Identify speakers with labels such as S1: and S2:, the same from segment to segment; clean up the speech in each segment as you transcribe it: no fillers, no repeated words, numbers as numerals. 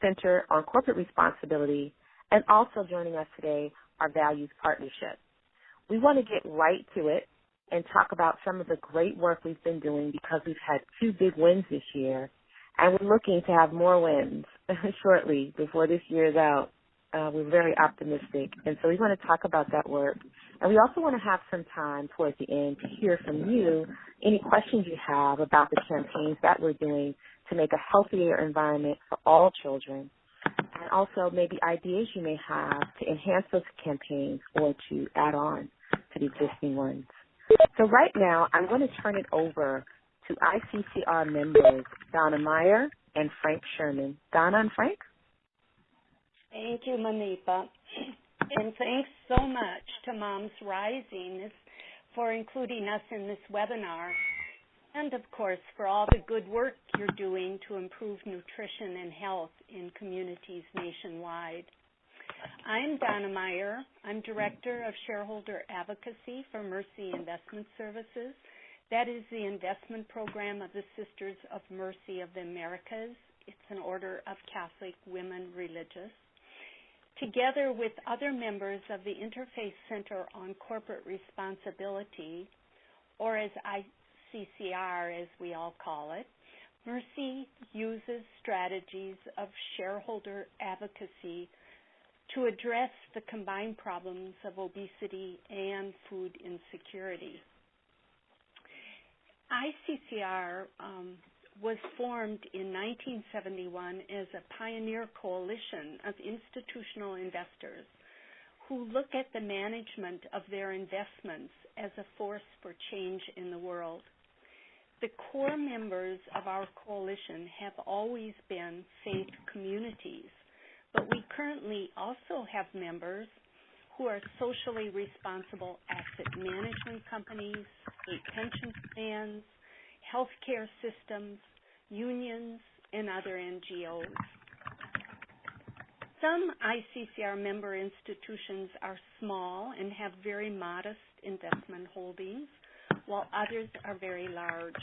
S1: Center on Corporate Responsibility, and also joining us today, our Values Partnership. We want to get right to it and talk about some of the great work we've been doing because we've had 2 big wins this year, and we're looking to have more wins shortly before this year is out. We're very optimistic, and so we want to talk about that work. And we also want to have some time towards the end to hear from you any questions you have about the campaigns that we're doing to make a healthier environment for all children, and also maybe ideas you may have to enhance those campaigns or to add on to the existing ones. So right now, I'm going to turn it over to ICCR members Donna Meyer and Frank Sherman. Donna and Frank?
S2: Thank you, Manifa. And thanks so much to Moms Rising for including us in this webinar, and of course for all the good work you're doing to improve nutrition and health in communities nationwide. I'm Donna Meyer. I'm Director of Shareholder Advocacy for Mercy Investment Services. That is the investment program of the Sisters of Mercy of the Americas. It's an order of Catholic women religious. Together with other members of the Interfaith Center on Corporate Responsibility, or as ICCR as we all call it, Mercy uses strategies of shareholder advocacy to address the combined problems of obesity and food insecurity. ICCR was formed in 1971 as a pioneer coalition of institutional investors who look at the management of their investments as a force for change in the world. The core members of our coalition have always been faith communities, but we currently also have members who are socially responsible asset management companies, state pension plans, healthcare systems, unions, and other NGOs. Some ICCR member institutions are small and have very modest investment holdings, while others are very large.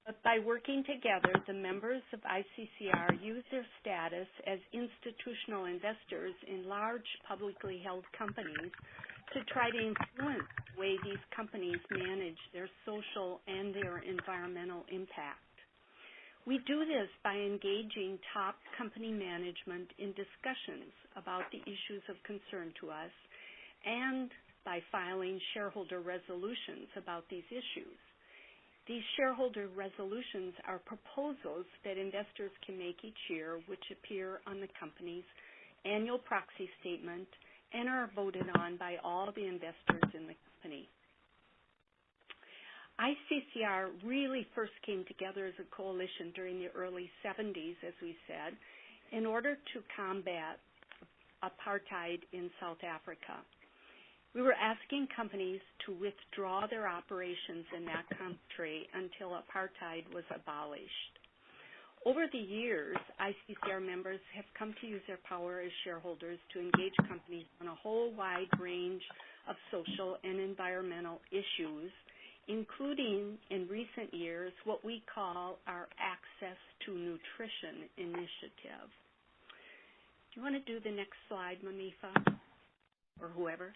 S2: But by working together, the members of ICCR use their status as institutional investors in large publicly held companies to try to influence the way these companies manage their social and their environmental impact. We do this by engaging top company management in discussions about the issues of concern to us and by filing shareholder resolutions about these issues. These shareholder resolutions are proposals that investors can make each year, which appear on the company's annual proxy statement and are voted on by all the investors in the company. ICCR really first came together as a coalition during the early 70s, as we said, in order to combat apartheid in South Africa. We were asking companies to withdraw their operations in that country until apartheid was abolished. Over the years, ICCR members have come to use their power as shareholders to engage companies on a whole wide range of social and environmental issues, including, in recent years, what we call our Access to Nutrition initiative. Do you want to do the next slide, Manifa, or whoever?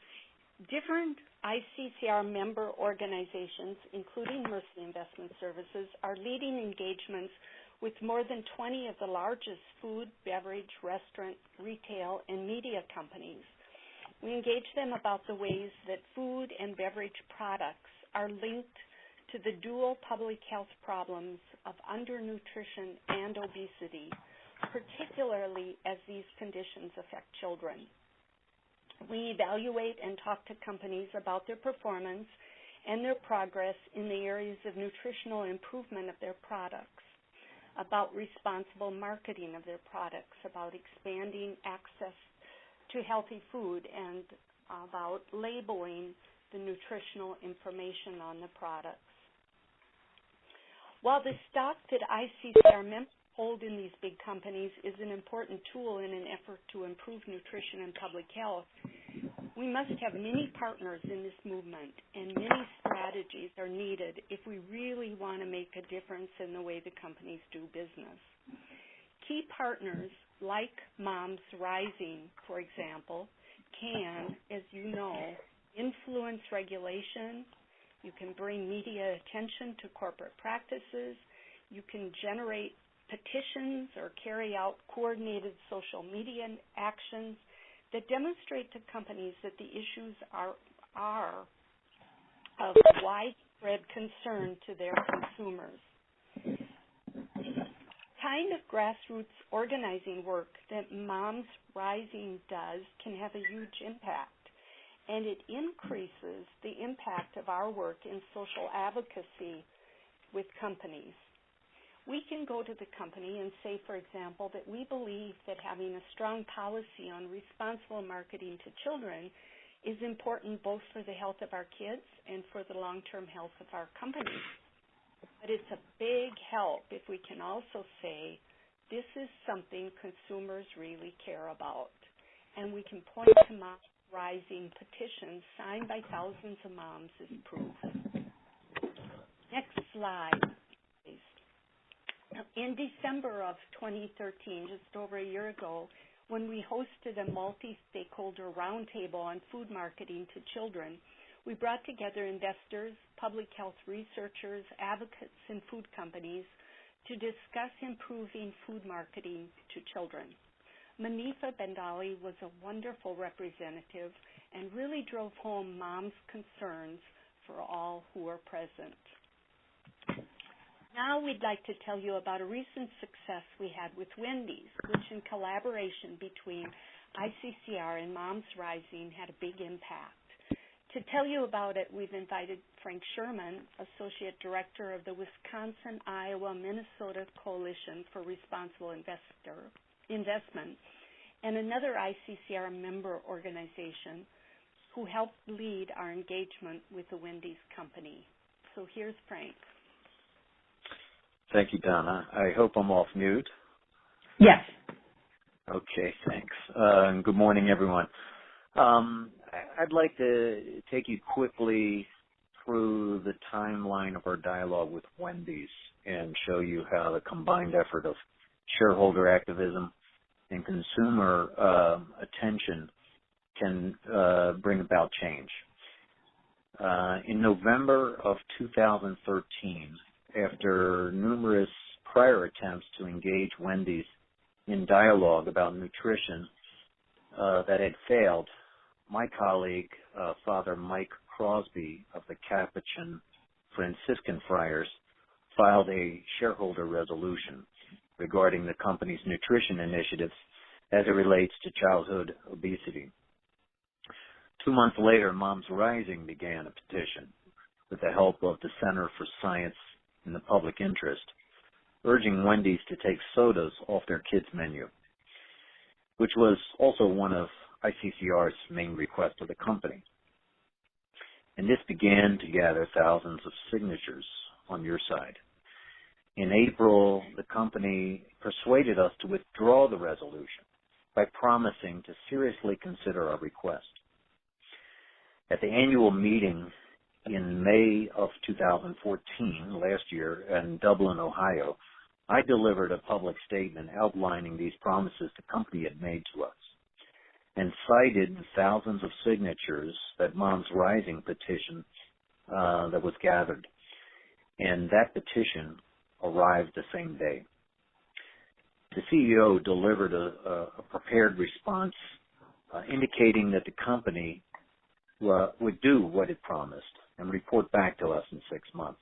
S2: Different ICCR member organizations, including Mercy Investment Services, are leading engagements with more than 20 of the largest food, beverage, restaurant, retail, and media companies. We engage them about the ways that food and beverage products are linked to the dual public health problems of undernutrition and obesity, particularly as these conditions affect children. We evaluate and talk to companies about their performance and their progress in the areas of nutritional improvement of their products, about responsible marketing of their products, about expanding access to healthy food, and about labeling the nutritional information on the products. While the stock that ICCR members hold in these big companies is an important tool in an effort to improve nutrition and public health, we must have many partners in this movement, and many strategies are needed if we really want to make a difference in the way the companies do business. Key partners like Moms Rising, for example, can, as you know, influence regulation. You can bring media attention to corporate practices. You can generate petitions or carry out coordinated social media actions that demonstrate to companies that the issues are of widespread concern to their consumers. Kind of grassroots organizing work that Moms Rising does can have a huge impact, and it increases the impact of our work in social advocacy with companies. We can go to the company and say, for example, that we believe that having a strong policy on responsible marketing to children is important both for the health of our kids and for the long-term health of our company. But it's a big help if we can also say, this is something consumers really care about. And we can point to Moms Rising petitions signed by thousands of moms as proof. Next slide, please. In December of 2013, just over a year ago, when we hosted a multi-stakeholder roundtable on food marketing to children, we brought together investors, public health researchers, advocates, and food companies to discuss improving food marketing to children. Manifa Bendali was a wonderful representative and really drove home moms' concerns for all who were present. Now we'd like to tell you about a recent success we had with Wendy's, which in collaboration between ICCR and Moms Rising had a big impact. To tell you about it, we've invited Frank Sherman, Associate Director of the Wisconsin, Iowa, Minnesota Coalition for Responsible Investment, and another ICCR member organization who helped lead our engagement with the Wendy's company. So here's Frank.
S3: Thank you, Donna. I hope I'm off mute.
S4: Yes.
S3: Okay, thanks. And good morning, everyone. I'd like to take you quickly through the timeline of our dialogue with Wendy's and show you how the combined effort of shareholder activism and consumer attention can bring about change. In November of 2013, after numerous prior attempts to engage Wendy's in dialogue about nutrition that had failed, my colleague, Father Mike Crosby of the Capuchin Franciscan Friars, filed a shareholder resolution regarding the company's nutrition initiatives as it relates to childhood obesity. 2 months later, Moms Rising began a petition with the help of the Center for Science in the Public Interest, urging Wendy's to take sodas off their kids' menu, which was also one of ICCR's main requests of the company. And this began to gather thousands of signatures on your side. In April, the company persuaded us to withdraw the resolution by promising to seriously consider our request. At the annual meeting in May of 2014, last year, in Dublin, Ohio, I delivered a public statement outlining these promises the company had made to us and cited the thousands of signatures that Moms Rising petition that was gathered. And that petition arrived the same day. The CEO delivered a prepared response indicating that the company would do what it promised and report back to us in 6 months.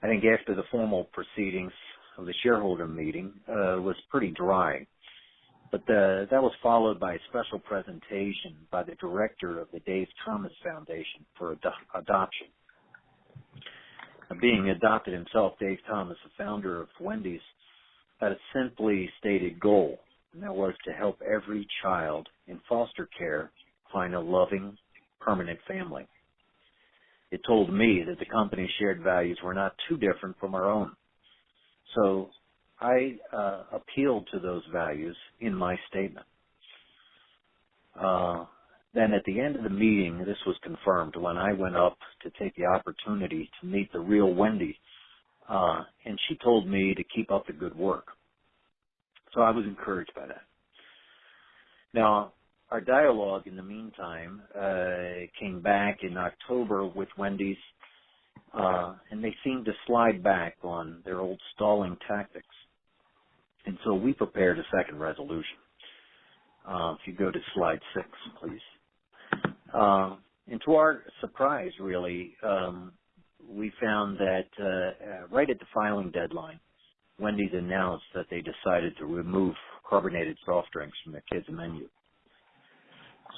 S3: I think after the formal proceedings of the shareholder meeting was pretty dry, but that was followed by a special presentation by the director of the Dave Thomas Foundation for Adoption. Being adopted himself, Dave Thomas, the founder of Wendy's, had a simply stated goal, and that was to help every child in foster care find a loving, permanent family. It told me that the company's shared values were not too different from our own. So I appealed to those values in my statement. Then at the end of the meeting, this was confirmed when I went up to take the opportunity to meet the real Wendy and she told me to keep up the good work. So I was encouraged by that. Now, our dialogue in the meantime came back in October with Wendy's, and they seemed to slide back on their old stalling tactics. And so we prepared a second resolution. If you go to slide 6, please. And to our surprise, really, we found that right at the filing deadline, Wendy's announced that they decided to remove carbonated soft drinks from their kids' menu.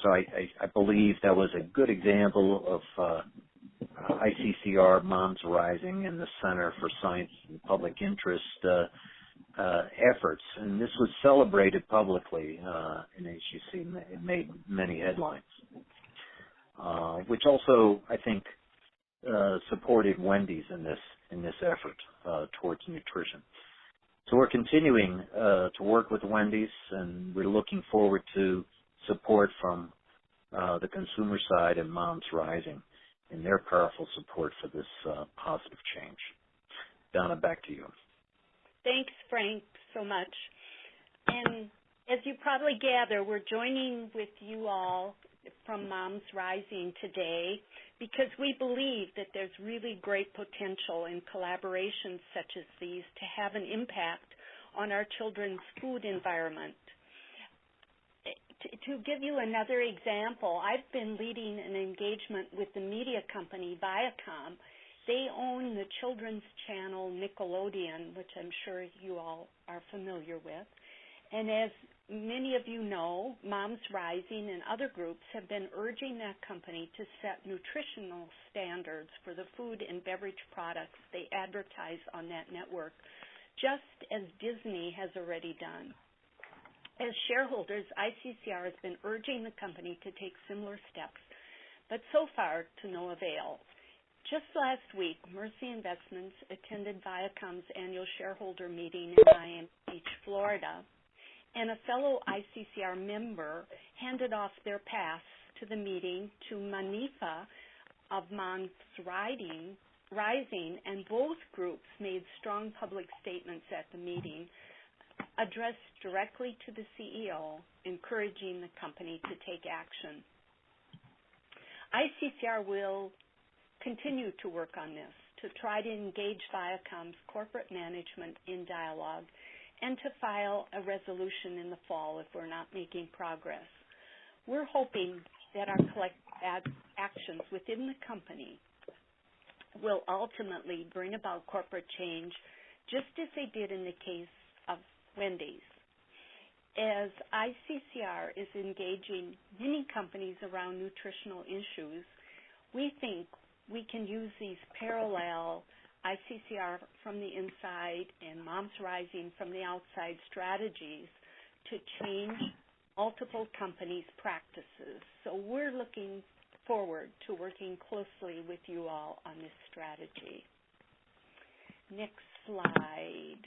S3: So I believe that was a good example of ICCR, Moms Rising, and the Center for Science and Public Interest efforts. And this was celebrated publicly, and as you see, it made many headlines, which also, I think, supported Wendy's in this effort towards nutrition. So we're continuing to work with Wendy's, and we're looking forward to support from the consumer side and Moms Rising and their powerful support for this positive change. Donna, back to you.
S2: Thanks, Frank, so much. And as you probably gather, we're joining with you all from Moms Rising today because we believe that there's really great potential in collaborations such as these to have an impact on our children's food environment. To give you another example, I've been leading an engagement with the media company Viacom. They own the children's channel Nickelodeon, which I'm sure you all are familiar with. And as many of you know, Moms Rising and other groups have been urging that company to set nutritional standards for the food and beverage products they advertise on that network, just as Disney has already done. As shareholders, ICCR has been urging the company to take similar steps, but so far to no avail. Just last week, Mercy Investments attended Viacom's annual shareholder meeting in Miami Beach, Florida, and a fellow ICCR member handed off their pass to the meeting to Manifa of Moms Rising, and both groups made strong public statements at the meeting addressed directly to the CEO, encouraging the company to take action. ICCR will continue to work on this to try to engage Viacom's corporate management in dialogue and to file a resolution in the fall if we're not making progress. We're hoping that our collective actions within the company will ultimately bring about corporate change, just as they did in the case of Wendy's. As ICCR is engaging many companies around nutritional issues, we think we can use these parallel ICCR from the inside and Moms Rising from the outside strategies to change multiple companies' practices. So we're looking forward to working closely with you all on this strategy. Next slide.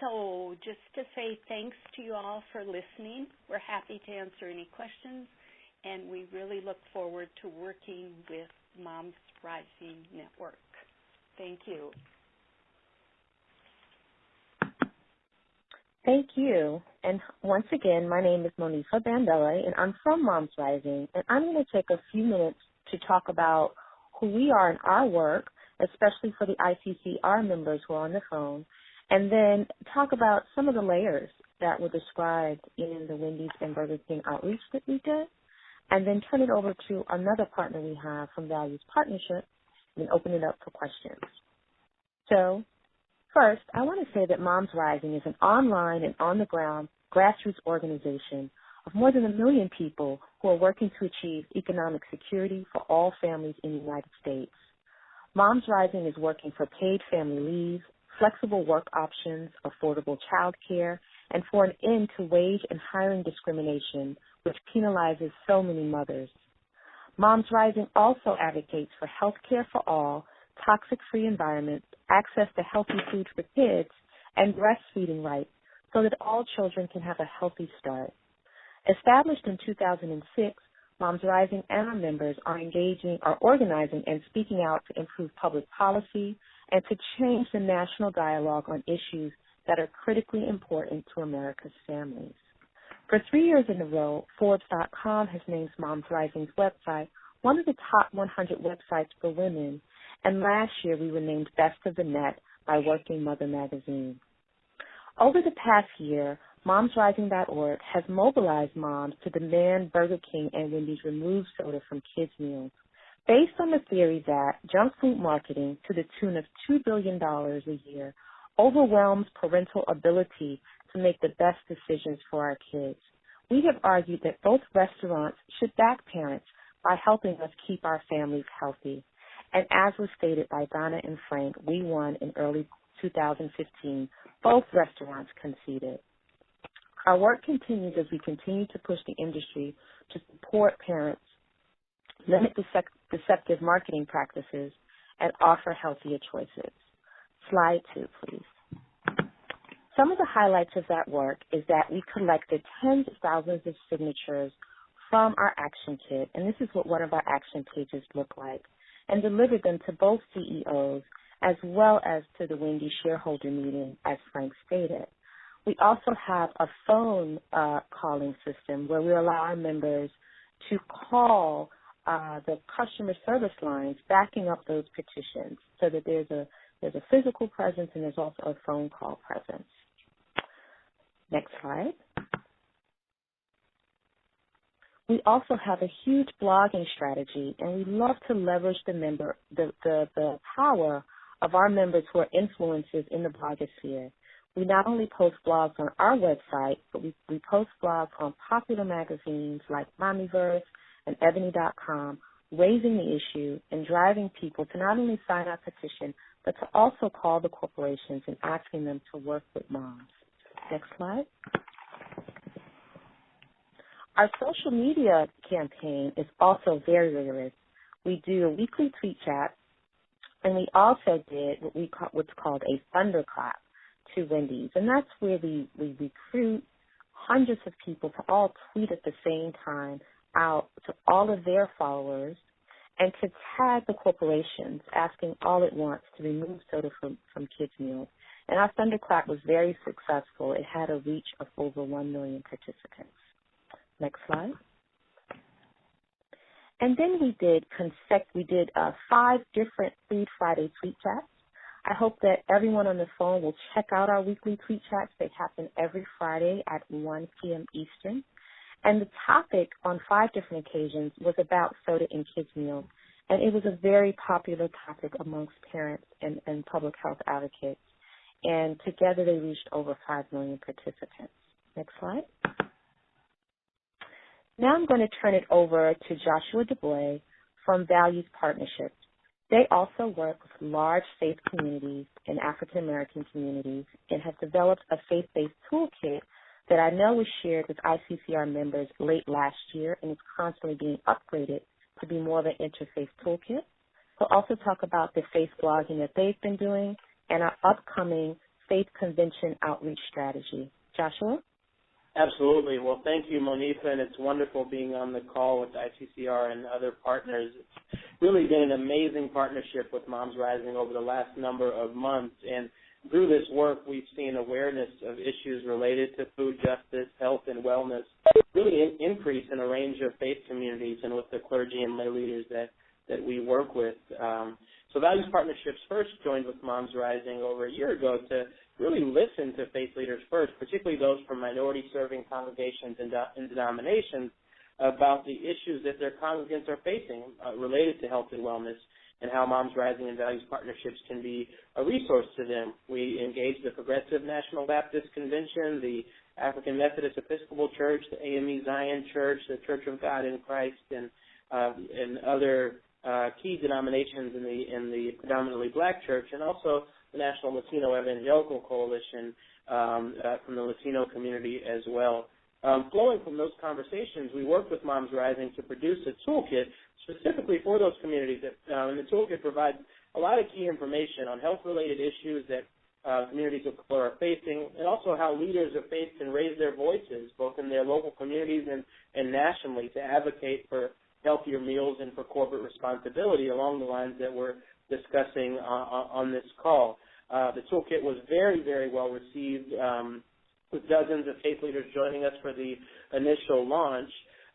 S2: So just to say thanks to you all for listening. We're happy to answer any questions, and we really look forward to working with Moms Rising Network. Thank you.
S1: Thank you. And once again, my name is Monifa Bandele, and I'm from Moms Rising, and I'm going to take a few minutes to talk about who we are in our work, especially for the ICCR members who are on the phone, and then talk about some of the layers that were described in the Wendy's and Burger King outreach that we did, and then turn it over to another partner we have from Values Partnership and open it up for questions. So first, I want to say that Moms Rising is an online and on-the-ground grassroots organization of more than 1 million people who are working to achieve economic security for all families in the United States. Moms Rising is working for paid family leave, flexible work options, affordable child care, and for an end to wage and hiring discrimination, which penalizes so many mothers. Moms Rising also advocates for health care for all, toxic-free environments, access to healthy food for kids, and breastfeeding rights so that all children can have a healthy start. Established in 2006, Moms Rising and our members are organizing and speaking out to improve public policy and to change the national dialogue on issues that are critically important to America's families. For 3 years in a row, Forbes.com has named Moms Rising's website one of the top 100 websites for women, and last year we were named Best of the Net by Working Mother magazine. Over the past year, MomsRising.org has mobilized moms to demand Burger King and Wendy's remove soda from kids' meals, based on the theory that junk food marketing to the tune of $2 billion a year overwhelms parental ability to make the best decisions for our kids. We have argued that both restaurants should back parents by helping us keep our families healthy. And as was stated by Donna and Frank, we won in early 2015. Both restaurants conceded. Our work continues as we continue to push the industry to support parents, limit deceptive marketing practices, and offer healthier choices. Slide 2, please. Some of the highlights of that work is that we collected tens of thousands of signatures from our action kit, and this is what one of our action pages look like, and delivered them to both CEOs as well as to the Wendy's shareholder meeting, as Frank stated. We also have a phone calling system where we allow our members to call the customer service lines backing up those petitions, so that there's a physical presence and there's also a phone call presence. Next slide. We also have a huge blogging strategy, and we love to leverage the power of our members who are influencers in the blogosphere. We not only post blogs on our website, but we post blogs on popular magazines like Mommyverse and Ebony.com, raising the issue and driving people to not only sign our petition, but to also call the corporations and asking them to work with moms. Next slide. Our social media campaign is also very rigorous. We do a weekly tweet chat, and we also did what's called a thunderclap to Wendy's, and that's where we recruit hundreds of people to all tweet at the same time out to all of their followers and to tag the corporations, asking all at once to remove soda from kids' meals. And our thunderclap was very successful. It had a reach of over 1 million participants. Next slide. And then we did 5 different Food Friday tweet chats. I hope that everyone on the phone will check out our weekly tweet chats. They happen every Friday at 1 p.m. Eastern. And the topic on 5 different occasions was about soda in kids' meals. And it was a very popular topic amongst parents and public health advocates. And together they reached over 5 million participants. Next slide. Now I'm going to turn it over to Joshua DuBois from Values Partnerships. They also work with large faith communities and African-American communities and have developed a faith-based toolkit that I know was shared with ICCR members late last year and is constantly being upgraded to be more of an interfaith toolkit. We'll also talk about the faith blogging that they've been doing and our upcoming faith convention outreach strategy. Joshua?
S4: Absolutely. Well, thank you, Monifa, and it's wonderful being on the call with ICCR and other partners. It's really been an amazing partnership with Moms Rising over the last number of months, and through this work, we've seen awareness of issues related to food justice, health, and wellness really increase in a range of faith communities and with the clergy and lay leaders that we work with. So Values Partnerships first joined with Moms Rising over a year ago to really listen to faith leaders first, particularly those from minority-serving congregations and denominations, about the issues that their congregants are facing related to health and wellness, and how Moms Rising and Values Partnerships can be a resource to them. We engaged the Progressive National Baptist Convention, the African Methodist Episcopal Church, the AME Zion Church, the Church of God in Christ, and other key denominations in the predominantly black church, and also the National Latino Evangelical Coalition from the Latino community as well. Flowing from those conversations, we worked with Moms Rising to produce a toolkit specifically for those communities. And the toolkit provides a lot of key information on health-related issues that communities of color are facing, and also how leaders of faith can raise their voices, both in their local communities and nationally, to advocate for healthier meals and for corporate responsibility along the lines that we're discussing on this call. The toolkit was very, very well received, with dozens of faith leaders joining us for the initial launch.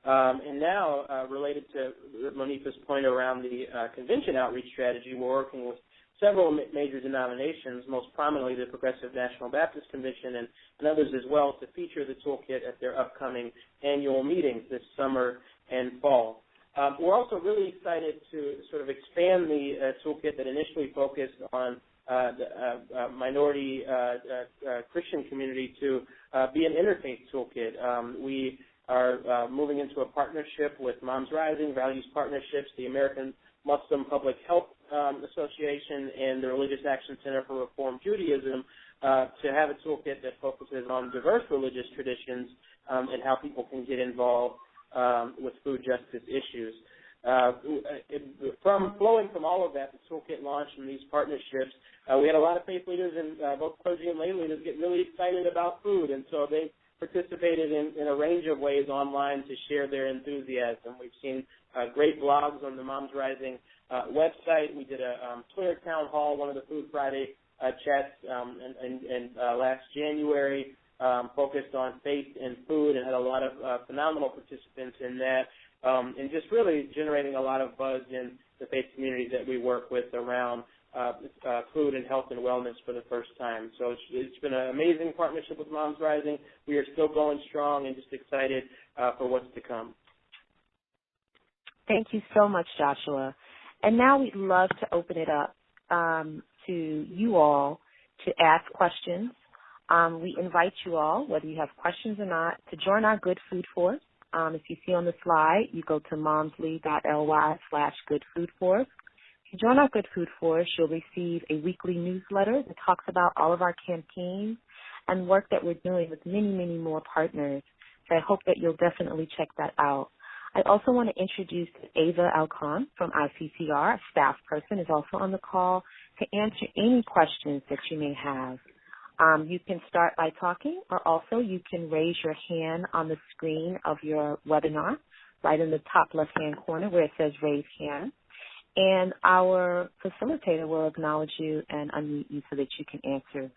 S4: And now, related to Monifa's point around the convention outreach strategy, we're working with several major denominations, most prominently the Progressive National Baptist Convention and others as well, to feature the toolkit at their upcoming annual meetings this summer and fall. We're also really excited to sort of expand the toolkit that initially focused on the minority Christian community to be an interfaith toolkit. We are moving into a partnership with Moms Rising, Values Partnerships, the American Muslim Public Health Association, and the Religious Action Center for Reform Judaism to have a toolkit that focuses on diverse religious traditions and how people can get involved with food justice issues. Flowing from all of that, the toolkit launched from these partnerships, we had a lot of faith leaders and both clergy and lay leaders get really excited about food, and so they participated in a range of ways online to share their enthusiasm. We've seen great blogs on the Moms Rising website. We did a Twitter town hall, one of the Food Friday chats in last January, focused on faith and food, and had a lot of phenomenal participants in that, and just really generating a lot of buzz in the faith communities that we work with around food and health and wellness for the first time. So it's been an amazing partnership with Moms Rising. We are still going strong and just excited for what's to come.
S1: Thank you so much, Joshua. And now we'd love to open it up to you all to ask questions. We invite you all, whether you have questions or not, to join our Good Food Force. If you see on the slide, you go to momsly.ly/goodfoodforce. If you join our Good Food Force, you'll receive a weekly newsletter that talks about all of our campaigns and work that we're doing with many, many more partners. So I hope that you'll definitely check that out. I also want to introduce Ava Alcon from ICCR, a staff person, is also on the call to answer any questions that you may have. You can start by talking, or also you can raise your hand on the screen of your webinar, right in the top left-hand corner where it says Raise Hand. And our facilitator will acknowledge you and unmute you so that you can answer,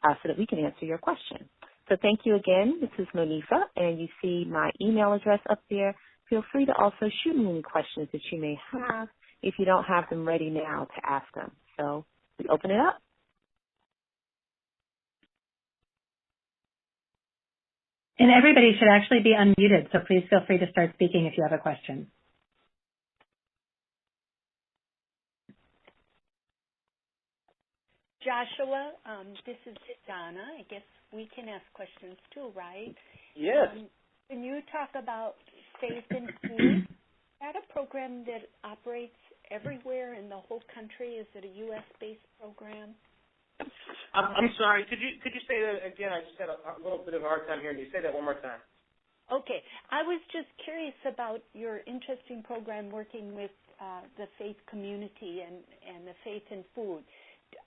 S1: so that we can answer your question. So thank you again. This is Monifa, and you see my email address up there. Feel free to also shoot me any questions that you may have if you don't have them ready now to ask them. So we open it up.
S5: And everybody should actually be unmuted, so please feel free to start speaking if you have a question.
S2: Joshua, this is Donna. I guess we can ask questions too, right?
S4: Yes.
S2: Can you talk about Faith and Food? Is that a program that operates everywhere in the whole country? Is it a U.S.-based program?
S4: I'm sorry. Could you say that again? I just had a little bit of a hard time hearing you. Say that one more time.
S2: Okay. I was just curious about your interesting program working with the faith community and the Faith and Food.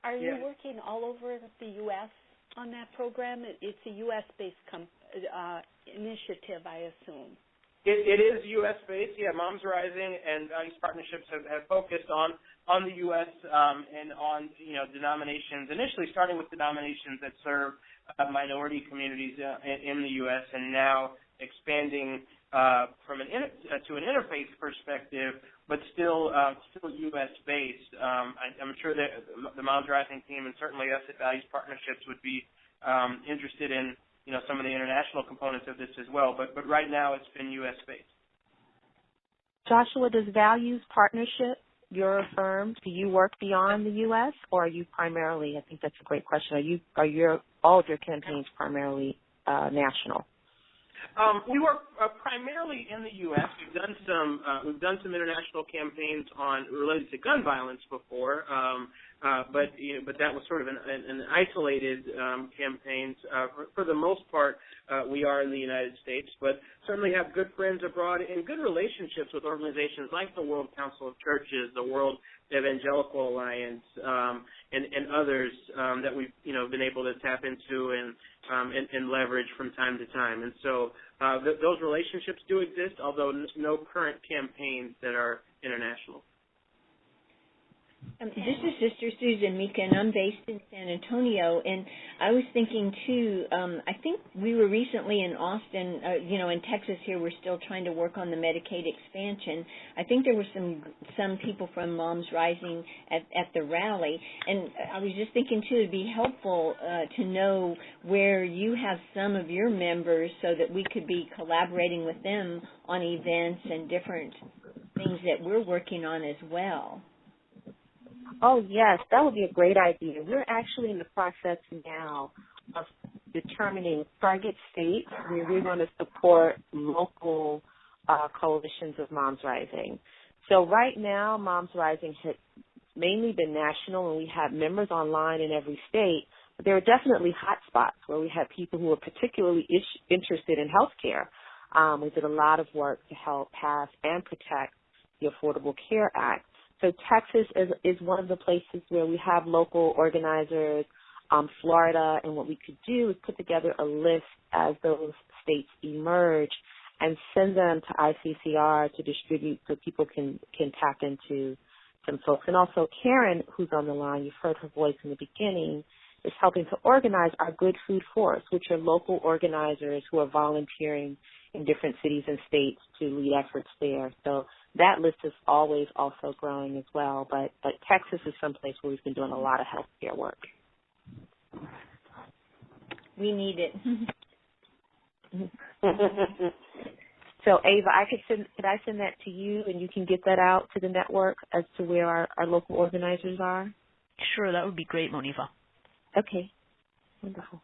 S2: Are you working all over the U.S. on that program? It's a U.S.-based initiative, I assume.
S4: It is U.S.-based. Yeah, Moms Rising and these partnerships have focused on the U.S. And on denominations. Initially, starting with denominations that serve minority communities in the U.S. and now expanding from to an interfaith perspective, but still U.S.-based. I'm sure that the Moms Rising team and certainly us at Values Partnerships would be interested in some of the international components of this as well. But right now it's been U.S.-based.
S1: Joshua, does Values Partnership, your firm, do you work beyond the U.S. or are you primarily? I think that's a great question. Are all of your campaigns primarily national?
S4: We work primarily in the U.S. We've done some international campaigns related to gun violence before, but that was sort of an isolated campaign. For the most part, we are in the United States, but certainly have good friends abroad and good relationships with organizations like the World Council of Churches, the World Evangelical Alliance, and others that we've been able to tap into and leverage from time to time. And so those relationships do exist, although no current campaigns that are international.
S6: This is Sister Susan Mika, and I'm based in San Antonio. And I was thinking, too, I think we were recently in Austin, in Texas here. We're still trying to work on the Medicaid expansion. I think there were some people from Moms Rising at the rally. And I was just thinking, too, it'd be helpful to know where you have some of your members so that we could be collaborating with them on events and different things that we're working on as well.
S1: Oh, yes, that would be a great idea. We're actually in the process now of determining target states where we're going to support local coalitions of Moms Rising. So right now, Moms Rising has mainly been national, and we have members online in every state, but there are definitely hot spots where we have people who are particularly interested in health care. We did a lot of work to help pass and protect the Affordable Care Act. So Texas is one of the places where we have local organizers, Florida, and what we could do is put together a list as those states emerge and send them to ICCR to distribute so people can tap into some folks. And also Karen, who's on the line, you've heard her voice in the beginning, is helping to organize our Good Food Force, which are local organizers who are volunteering in different cities and states to lead efforts there. So that list is always also growing as well. But Texas is someplace where we've been doing a lot of healthcare work.
S6: We need it.
S1: So Ava, could I send that to you and you can get that out to the network as to where our local organizers are?
S7: Sure, that would be great, Monifa.
S1: Okay, wonderful.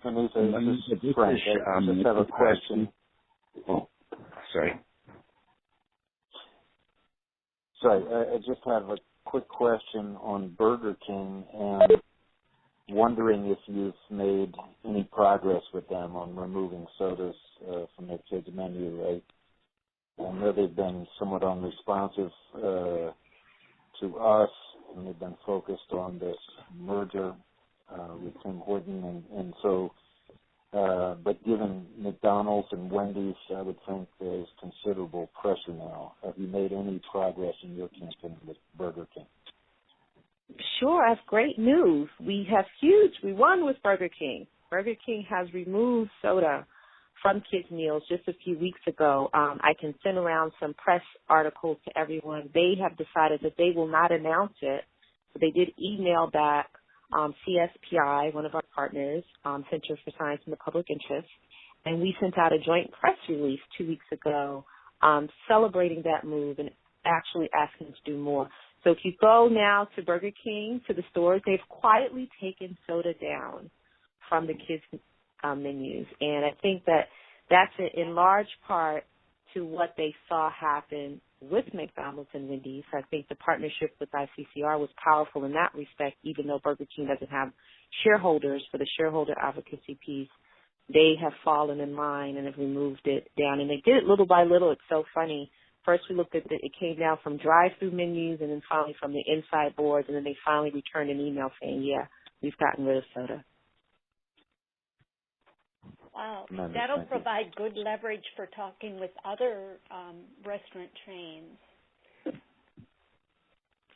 S3: Monifa, this is Frank. I just have a question. Oh, sorry. I just have a quick question on Burger King and wondering if you've made any progress with them on removing sodas from their kids' menu. I know they've been somewhat unresponsive to us, and they've been focused on this merger with Tim Horton, and so. But given McDonald's and Wendy's, I would think there's considerable pressure now. Have you made any progress in your campaign with Burger King?
S1: Sure, that's great news. We won with Burger King. Burger King has removed soda from kids' meals just a few weeks ago. I can send around some press articles to everyone. They have decided that they will not announce it, but they did email back CSPI, one of our partners, Center for Science and the Public Interest, and we sent out a joint press release 2 weeks ago celebrating that move and actually asking to do more. So if you go now to Burger King, to the stores, they've quietly taken soda down from the kids' menus, and I think that's in large part to what they saw happen with McDonald's and Wendy's. I think the partnership with ICCR was powerful in that respect, even though Burger King doesn't have shareholders for the shareholder advocacy piece. They have fallen in line and have removed it down, and they did it little by little. It's so funny. First we looked at it came down from drive-through menus and then finally from the inside boards, and then they finally returned an email saying, yeah, we've gotten rid of soda.
S2: Wow, that'll provide good leverage for talking with other restaurant chains.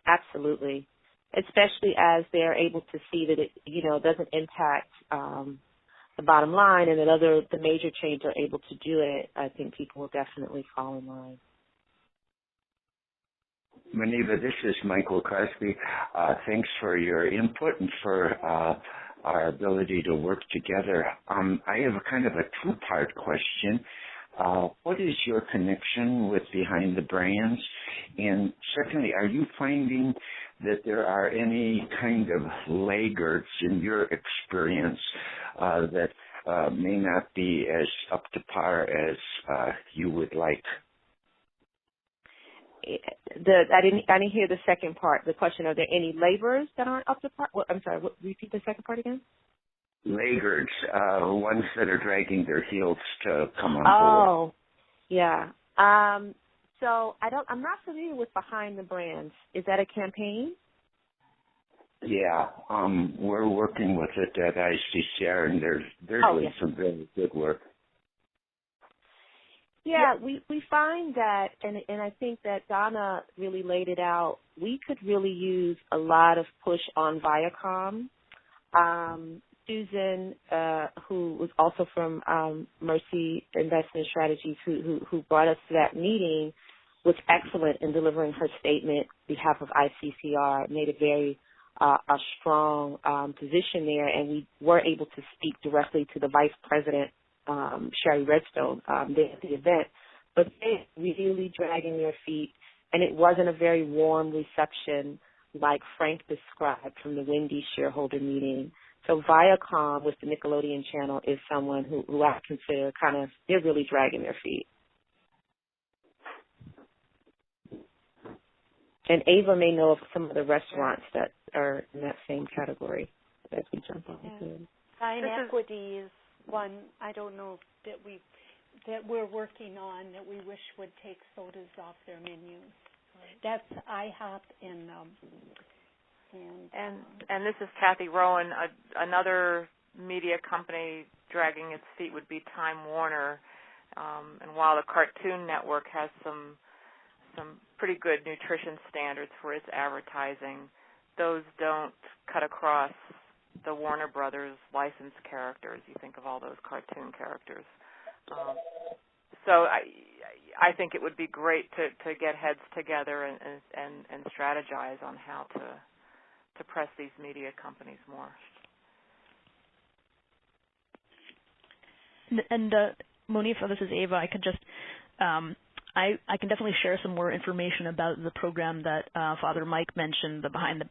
S1: Absolutely, especially as they're able to see that it, doesn't impact the bottom line, and that the major chains are able to do it. I think people will definitely fall in line.
S8: Monifa, this is Michael Crosby. Thanks for your input and for our ability to work together. I have a kind of a two-part question. What is your connection with Behind the Brands? And secondly, are you finding that there are any kind of laggards in your experience that may not be as up to par as you would like?
S1: I didn't hear the second part. The question: are there any laborers that aren't up to par? I'm sorry. Repeat the second part again.
S8: Laggards, ones that are dragging their heels to come on board.
S1: Oh, yeah. So I'm not familiar with Behind the Brands. Is that a campaign?
S8: Yeah, we're working with it at ICCR, and they're doing some very good work.
S1: Yeah, we find that, and I think that Donna really laid it out. We could really use a lot of push on Viacom. Susan, who was also from Mercy Investment Strategies, who brought us to that meeting, was excellent in delivering her statement on behalf of ICCR. Made a very a strong position there, and we were able to speak directly to the Vice President, Sherry Redstone, there at the event. But they really dragging their feet, and it wasn't a very warm reception like Frank described from the Wendy's shareholder meeting. So Viacom with the Nickelodeon channel is someone who I consider they're really dragging their feet. And Ava may know of some of the restaurants that are in that same category as we jump on into.
S2: Fine Equity is one I don't know that we're working on that we wish would take sodas off their menus. That's IHOP and
S9: this is Kathy Rowan. Another media company dragging its feet would be Time Warner. And while the Cartoon Network has some pretty good nutrition standards for its advertising, those don't cut across the Warner Brothers licensed characters. You think of all those cartoon characters. So I think it would be great to get heads together and strategize on how to press these media companies more.
S7: And Monifa, this is Ava. I could just I can definitely share some more information about the program that Father Mike mentioned, the Behind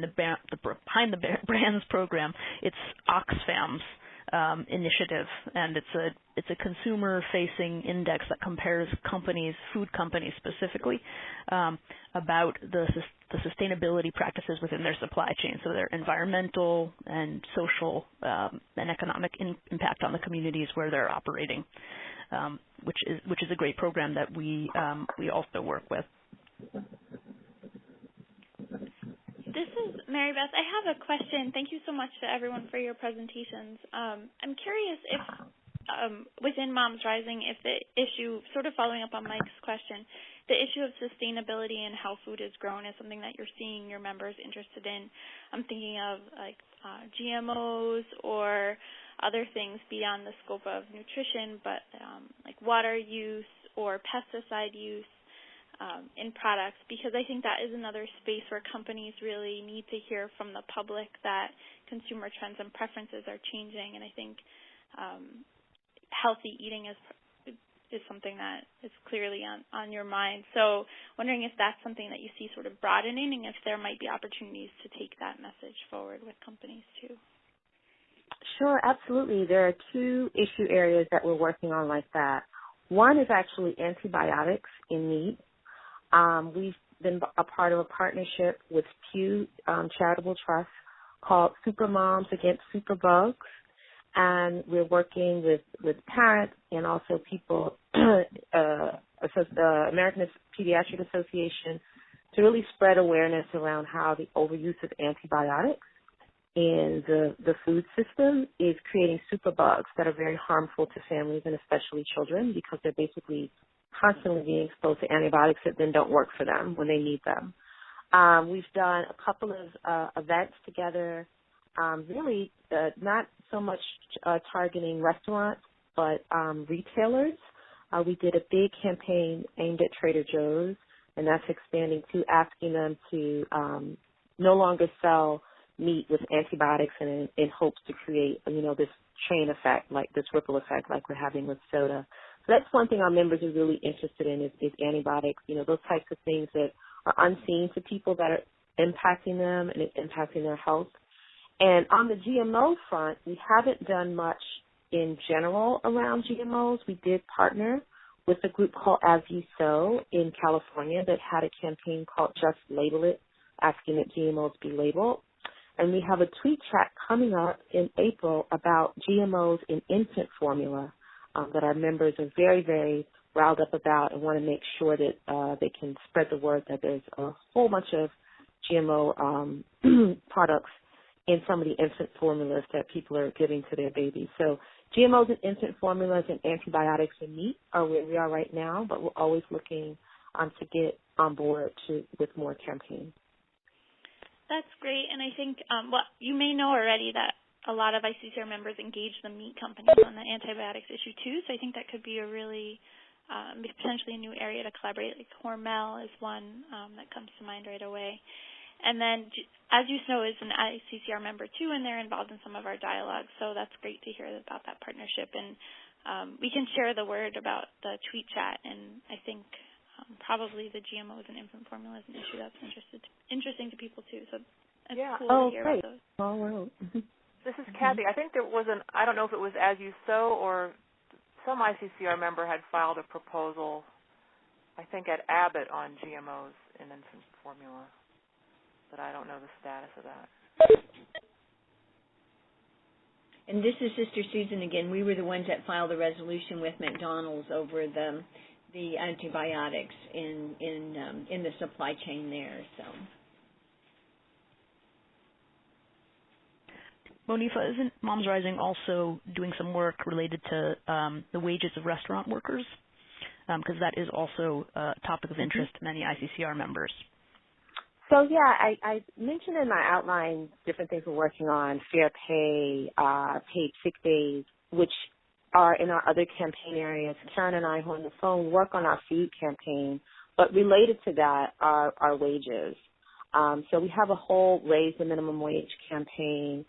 S7: the Brands program. It's Oxfam's initiative, and it's a consumer-facing index that compares companies, food companies specifically, about the sustainability practices within their supply chain, so their environmental and social and economic impact on the communities where they're operating, which is a great program that we also work with.
S10: This is Mary Beth. I have a question. Thank you so much to everyone for your presentations. I'm curious if within Moms Rising, if the issue, sort of following up on Mike's question, the issue of sustainability and how food is grown is something that you're seeing your members interested in. I'm thinking of GMOs or other things beyond the scope of nutrition, but like water use or pesticide use in products, because I think that is another space where companies really need to hear from the public that consumer trends and preferences are changing, and I think healthy eating is something that is clearly on your mind. So wondering if that's something that you see sort of broadening, and if there might be opportunities to take that message forward with companies too.
S1: Sure, absolutely. There are two issue areas that we're working on like that. One is actually antibiotics in meat. We've been a part of a partnership with Pew Charitable Trust called Super Moms Against Superbugs, and we're working with parents and also people, American Pediatric Association, to really spread awareness around how the overuse of antibiotics in the food system is creating superbugs that are very harmful to families and especially children, because they're basically constantly being exposed to antibiotics that then don't work for them when they need them. We've done a couple of events together, really not so much targeting restaurants, but retailers. We did a big campaign aimed at Trader Joe's, and that's expanding to asking them to no longer sell meat with antibiotics in hopes to create, this chain effect, like this ripple effect like we're having with soda. So that's one thing our members are really interested in is antibiotics, those types of things that are unseen to people that are impacting them and it's impacting their health. And on the GMO front, we haven't done much in general around GMOs. We did partner with a group called As You Sow in California that had a campaign called Just Label It, asking that GMOs be labeled. And we have a tweet chat coming up in April about GMOs in infant formula that our members are very, very riled up about and want to make sure that they can spread the word that there's a whole bunch of GMO products in some of the infant formulas that people are giving to their babies. So GMOs in infant formulas and antibiotics in meat are where we are right now, but we're always looking to get on board with more campaigns.
S10: That's great, and I think, you may know already that a lot of ICCR members engage the meat companies on the antibiotics issue too, so I think that could be a really potentially a new area to collaborate. Like Hormel is one that comes to mind right away. And then, as you know, is an ICCR member too, and they're involved in some of our dialogues, so that's great to hear about that partnership. And we can share the word about the tweet chat, and I think probably the GMOs and infant formula is an issue that's interesting to people too, so it's cool to hear about those.
S1: Oh, wow.
S9: This is Kathy. I think there was I don't know if it was As You Sow or some ICCR member had filed a proposal, I think at Abbott, on GMOs in infant formula. But I don't know the status of that.
S6: And this is Sister Susan again. We were the ones that filed the resolution with McDonald's over the antibiotics in the supply chain there. So,
S7: Monifa, isn't Moms Rising also doing some work related to the wages of restaurant workers? Because that is also a topic of interest to many ICCR members.
S1: So, yeah, I mentioned in my outline different things we're working on, fair pay, paid sick days, which are in our other campaign areas. Karen and I, who are on the phone, work on our food campaign, but related to that are our wages. So we have a whole Raise the Minimum Wage campaign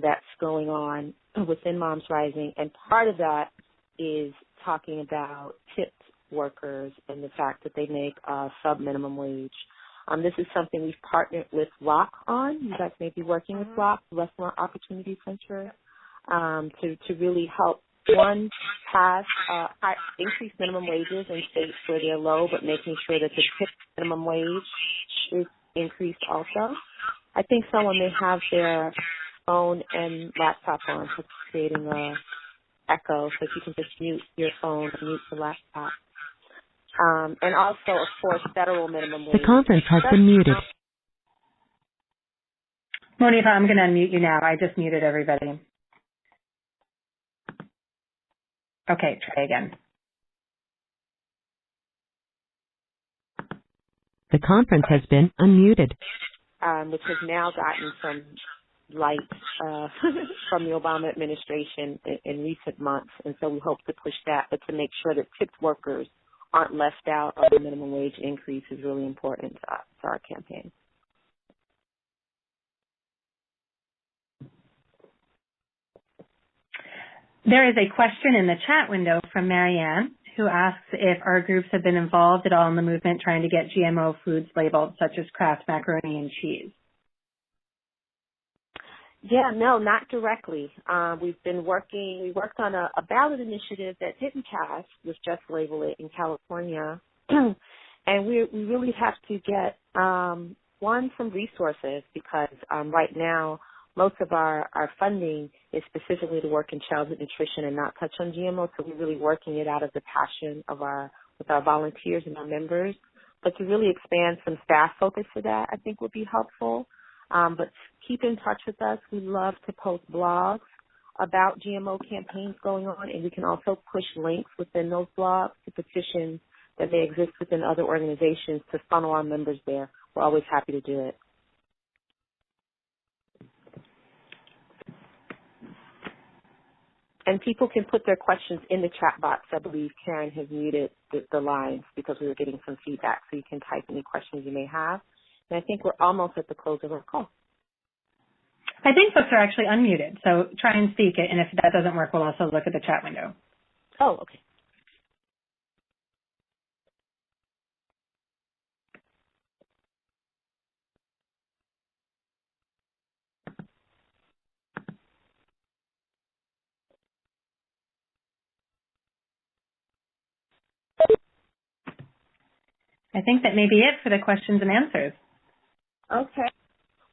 S1: that's going on within Moms Rising, and part of that is talking about tipped workers and the fact that they make sub-minimum wage. This is something we've partnered with ROC on. You guys may be working with ROC, Restaurant Opportunity Center, to really help, one, pass increased minimum wages in states where they're low, but making sure that the tip minimum wage is increased also. I think someone may have their phone and laptop on, so it's creating a echo, so if you can just mute your phone and mute the laptop. And also, of course, federal minimum wage.
S11: The conference has been muted.
S5: Monifa, I'm going to unmute you now. I just muted everybody. Okay, try again.
S11: The conference has been unmuted.
S1: Which has now gotten some light from the Obama administration in recent months, and so we hope to push that, but to make sure that tipped workers aren't left out of the minimum wage increase is really important to our campaign.
S5: There is a question in the chat window from Marianne, who asks if our groups have been involved at all in the movement trying to get GMO foods labeled, such as Kraft macaroni and cheese.
S1: Yeah, no, not directly. We worked on a ballot initiative that didn't pass with Just Label It in California. And we really have to get, one, some resources because right now most of our funding is specifically to work in childhood nutrition and not touch on GMO, so we're really working it out of the passion of with our volunteers and our members. But to really expand some staff focus to that, I think would be helpful. But keep in touch with us. We love to post blogs about GMO campaigns going on, and we can also push links within those blogs to petitions that may exist within other organizations to funnel our members there. We're always happy to do it. And people can put their questions in the chat box. I believe Karen has muted the lines because we were getting some feedback, so you can type any questions you may have. And I think we're almost at the close of our call.
S5: I think folks are actually unmuted, so try and speak it, and if that doesn't work, we'll also look at the chat window.
S1: Oh, okay.
S5: I think that may be it for the questions and answers.
S1: Okay.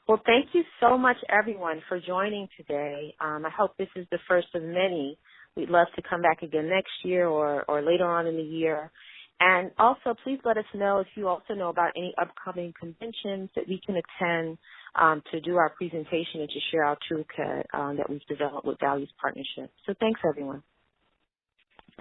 S1: Well, thank you so much, everyone, for joining today. I hope this is the first of many. We'd love to come back again next year or later on in the year And also, please let us know if you also know about any upcoming conventions that we can attend to do our presentation and to share our toolkit that we've developed with Values Partnership. So thanks, everyone.